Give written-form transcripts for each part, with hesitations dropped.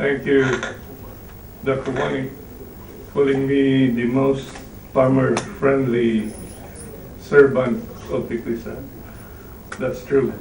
Thank you, Dr. Wani, calling me the most farmer-friendly servant of ICRISAT. That's true.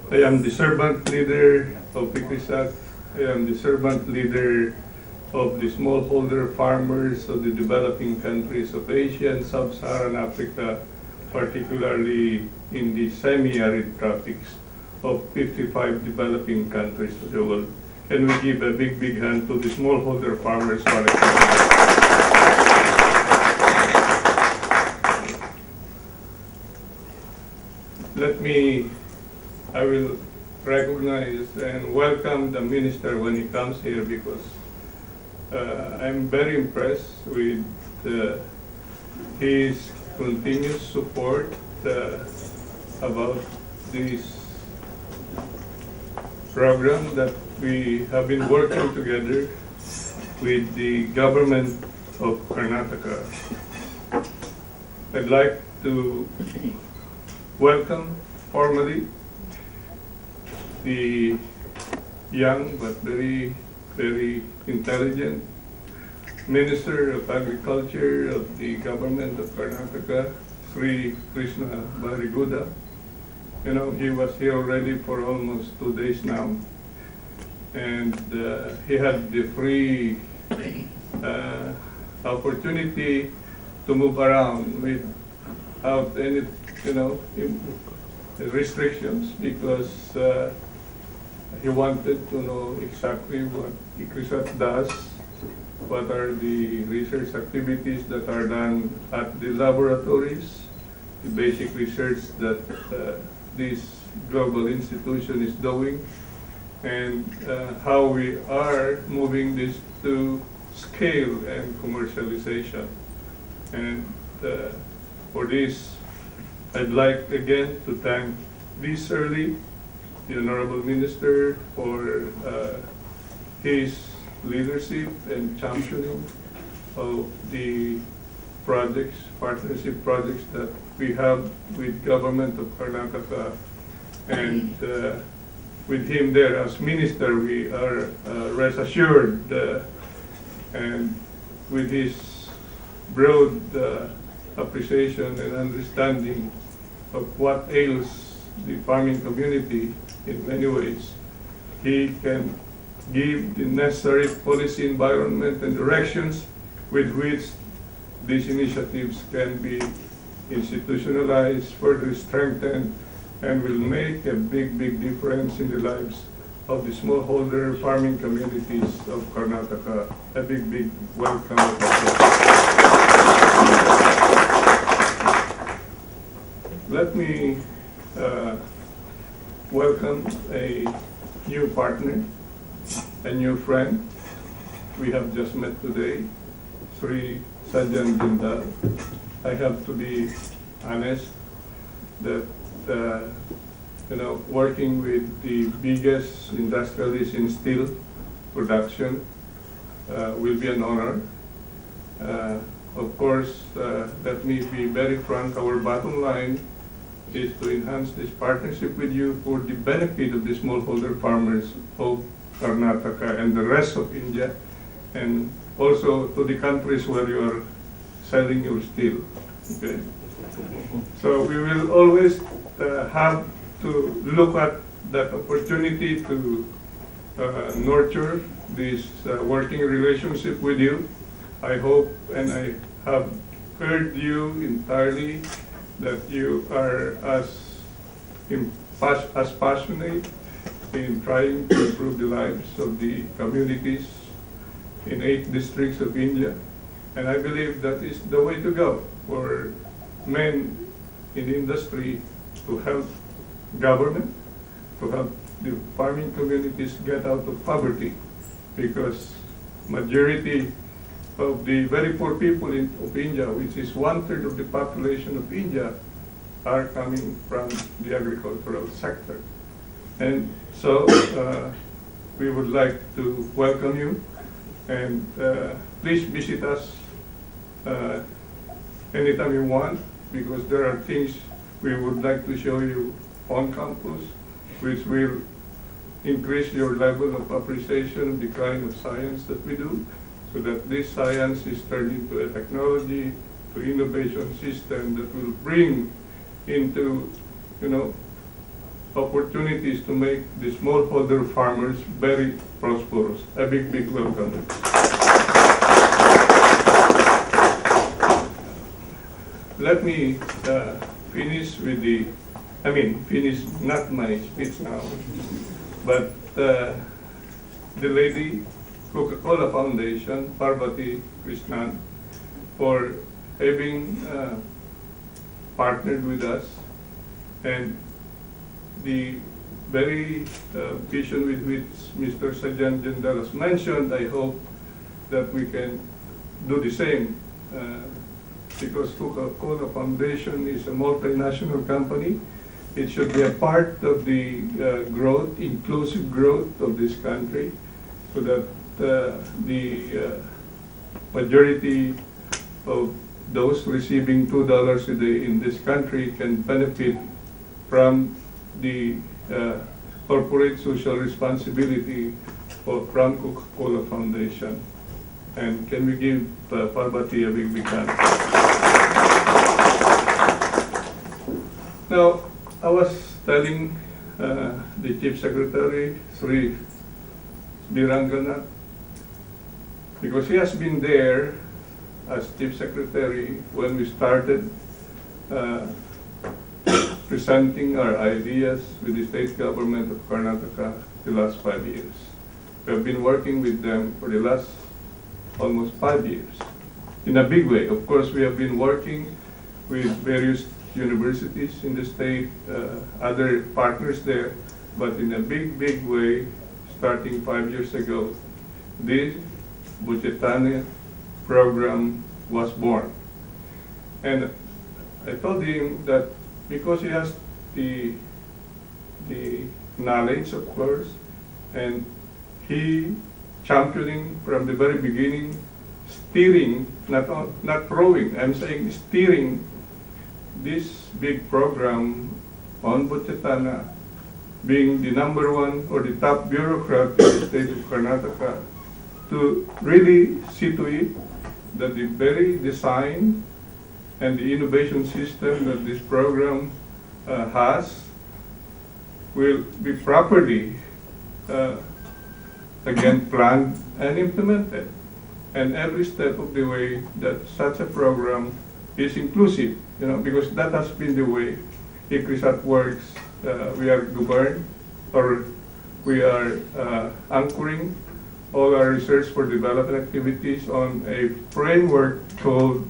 I am the servant leader of ICRISAT. I am the servant leader of the smallholder farmers of the developing countries of Asia and Sub-Saharan Africa, particularly in the semi-arid tropics of 55 developing countries of the world. Can we give a big, big hand to the smallholder farmers? I will recognize and welcome the minister when he comes here, because I'm very impressed with his continuous support about this program that we have been working together with the government of Karnataka. I'd like to welcome formally the young but very, very intelligent Minister of Agriculture of the government of Karnataka, Sri Krishna Bariguda. You know, he was here already for almost 2 days now, and he had the free opportunity to move around without any, restrictions, because he wanted to know exactly what ICRISAT does, what are the research activities that are done at the laboratories, the basic research that this global institution is doing, and how we are moving this to scale and commercialization. And for this, I'd like again to thank this early, the Honorable Minister, for his leadership and championing of the projects, partnership projects that we have with government of Karnataka. And with him there as minister, we are rest assured, and with his broad appreciation and understanding of what ails the farming community in many ways, he can give the necessary policy environment and directions with which these initiatives can be institutionalized, further strengthened, and will make a big, big difference in the lives of the smallholder farming communities of Karnataka. A big, big welcome. Let me welcome a new partner, a new friend. We have just met today, Sri Sajjan Jindal. I have to be honest that working with the biggest industrialist in steel production will be an honor. Of course, let me be very frank, our bottom line is to enhance this partnership with you for the benefit of the smallholder farmers of Karnataka and the rest of India, and also to the countries where you are selling your steel. Okay? So we will always have to look at that opportunity to nurture this working relationship with you. I hope, and I have heard you entirely, that you are as passionate in trying to improve the lives of the communities in 8 districts of India. And I believe that is the way to go for men in industry to help government, to help the farming communities get out of poverty, because majority of the very poor people of India, which is 1/3 of the population of India, are coming from the agricultural sector. And so we would like to welcome you, and please visit us anytime you want, because there are things we would like to show you on campus, which will increase your level of appreciation of the kind of science that we do, so that this science is turned into a technology, to innovation system that will bring into, opportunities to make the smallholder farmers very prosperous. A big, big welcome. Let me finish with finish not my speech now, but the lady Coca-Cola Foundation, Parvati Krishnan, for having partnered with us, and the very vision with which Mr. Sajan Jandalas mentioned, I hope that we can do the same, because Coca-Cola Foundation is a multinational company. It should be a part of the growth, inclusive growth of this country, so that the majority of those receiving $2 a day in this country can benefit from the corporate social responsibility from Coca-Cola Foundation. And can we give Parvati a big hand? Now, I was telling the Chief Secretary, Sri Birangana, because he has been there as Chief Secretary when we started presenting our ideas with the state government of Karnataka the last 5 years. We have been working with them for the last almost 5 years in a big way. Of course, we have been working with various universities in the state, other partners there, but in a big, big way, starting 5 years ago, this Buchetane program was born. And I told him that because he has the knowledge, of course, and he championing from the very beginning, steering, not throwing, I'm saying steering this big program on Buchetana, being the #1 or the top bureaucrat in the state of Karnataka, to really see to it that the very design and the innovation system that this program has will be properly again planned and implemented, and every step of the way that such a program is inclusive, because that has been the way ICRISAT works. We are governed, or we are anchoring all our research for development activities on a framework called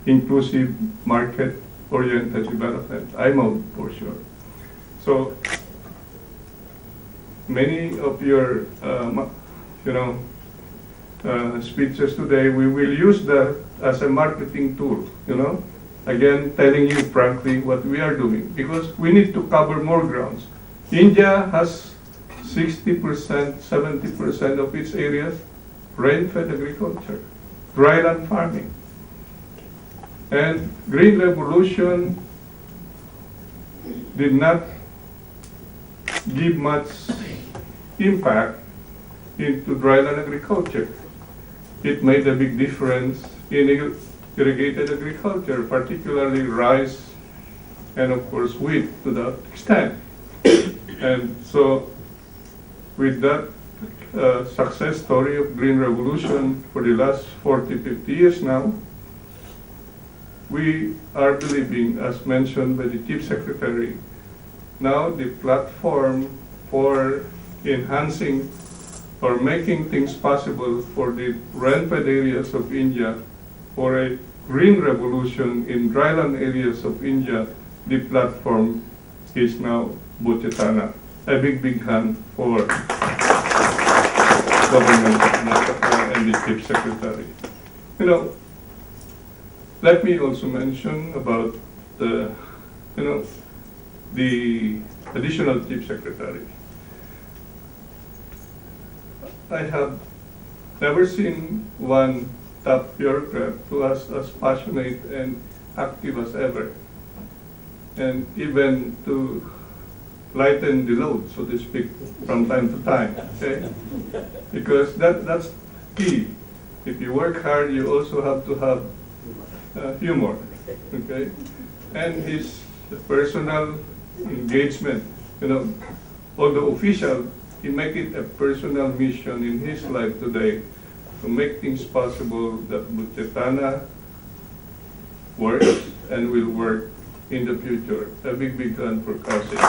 inclusive market-oriented development, IMO for sure. So many of your speeches today, we will use that as a marketing tool, again telling you frankly what we are doing, because we need to cover more grounds. India has 60%, 70% of its areas rain-fed agriculture, dryland farming. And Green Revolution did not give much impact into dryland agriculture. It made a big difference in irrigated agriculture, particularly rice and of course wheat to that extent. And so with that success story of Green Revolution for the last 40, 50 years now, we are believing, as mentioned by the Chief Secretary, now the platform for enhancing or making things possible for the rain-fed areas of India, for a green revolution in dryland areas of India, the platform is now Buchetana. A big, big hand for government of Karnataka and the Chief Secretary. Let me also mention about the additional Chief Secretary. I have never seen one top bureaucrat who was as passionate and active as ever. And even to lighten the load, so to speak, from time to time. Okay? Because that's key. If you work hard, you also have to have humor. Okay? And his personal engagement, although official, he make it a personal mission in his life today to make things possible that Buketana works and will work in the future. A big hand for KSIC.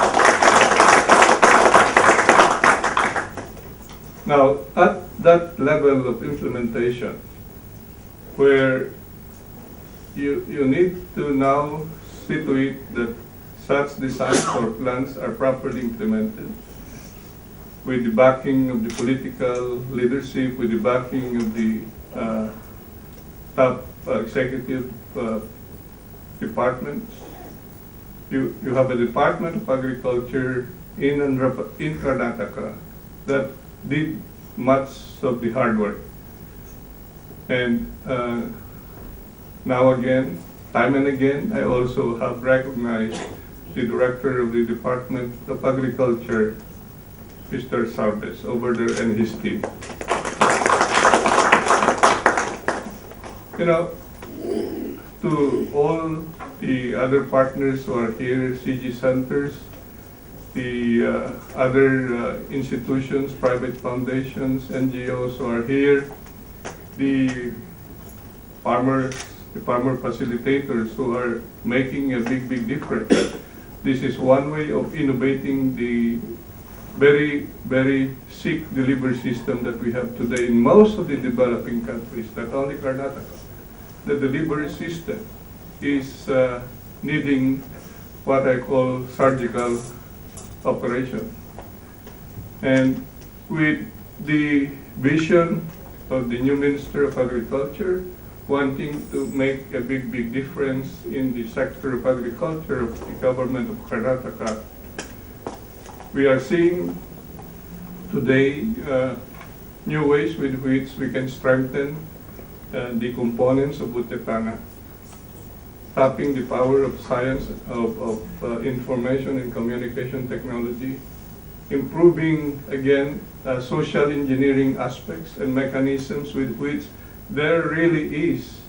Now, at that level of implementation, where you need to now see to it that such designs or plans are properly implemented, with the backing of the political leadership, with the backing of the top executive departments. You have a Department of Agriculture in Karnataka that did much of the hard work. And now again, time and again, I also have recognized the Director of the Department of Agriculture, Mr. Sarves, over there, and his team. To all the other partners who are here, CG centers, the other institutions, private foundations, NGOs who are here, the farmer facilitators who are making a big difference. This is one way of innovating the very, very sick delivery system that we have today in most of the developing countries, not only Karnataka. The delivery system is needing what I call surgical operation. And with the vision of the new Minister of Agriculture wanting to make a big difference in the sector of agriculture of the government of Karnataka, we are seeing today new ways with which we can strengthen the components of Buketana, tapping the power of science, of information and communication technology, improving, again, social engineering aspects and mechanisms with which there really is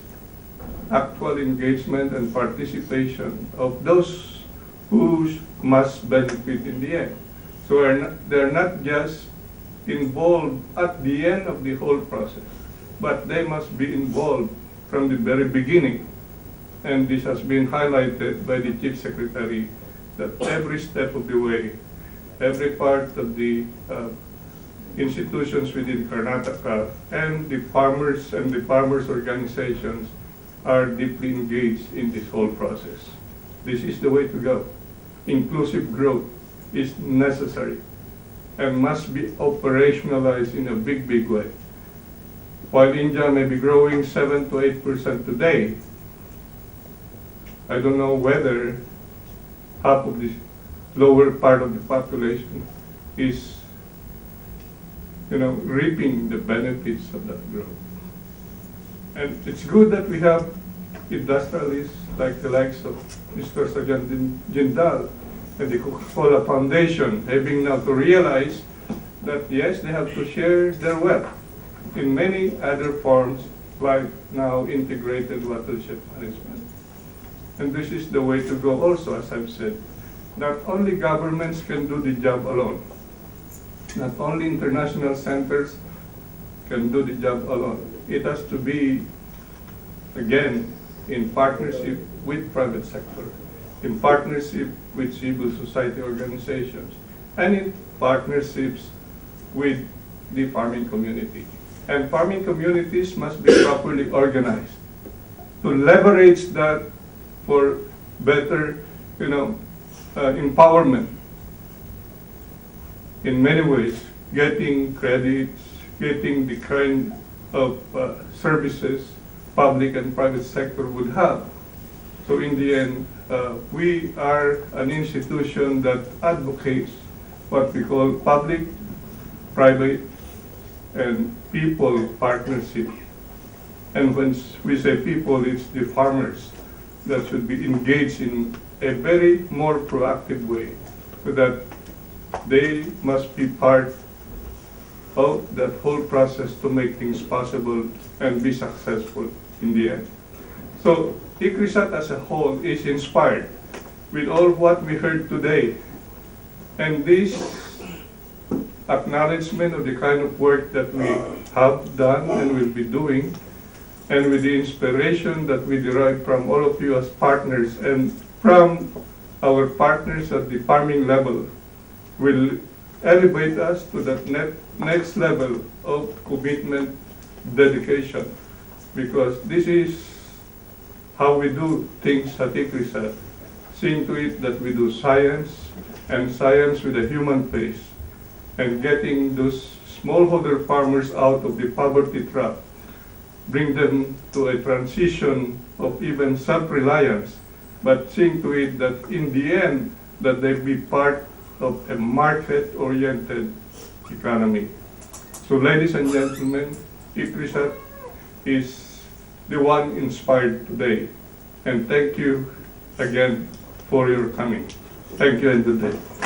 actual engagement and participation of those who must benefit in the end. So they're not just involved at the end of the whole process, but they must be involved from the very beginning. And this has been highlighted by the Chief Secretary, that every step of the way, every part of the institutions within Karnataka and the farmers organizations are deeply engaged in this whole process. This is the way to go. Inclusive growth is necessary and must be operationalized in a big way. While India may be growing 7 to 8% today, I don't know whether half of the lower part of the population is, reaping the benefits of that growth. And it's good that we have industrialists like the likes of Mr. Sajjan Jindal and the Coca-Cola Foundation having now to realize that yes, they have to share their wealth in many other forms, like now integrated watershed management. And this is the way to go also, as I've said. Not only governments can do the job alone. Not only international centers can do the job alone. It has to be, again, in partnership with private sector, in partnership with civil society organizations, and in partnerships with the farming community. And farming communities must be properly organized to leverage that for better, empowerment in many ways, getting credits, getting the kind of services public and private sector would have. So in the end, we are an institution that advocates what we call public, private, and people partnership. And when we say people, it's the farmers that should be engaged in a very more proactive way, so that they must be part of that whole process to make things possible and be successful in the end. So ICRISAT as a whole is inspired with all what we heard today. And this acknowledgement of the kind of work that we have done and will be doing, and with the inspiration that we derive from all of you as partners and from our partners at the farming level, will elevate us to that next level of commitment, dedication, because this is how we do things at ICRISAT, seeing to it that we do science, and science with a human face, and getting those smallholder farmers out of the poverty trap, bring them to a transition of even self-reliance, but seeing to it that in the end, that they be part of a market-oriented economy. So ladies and gentlemen, ICRISAT is the one inspired today. And thank you again for your coming. Thank you and good day.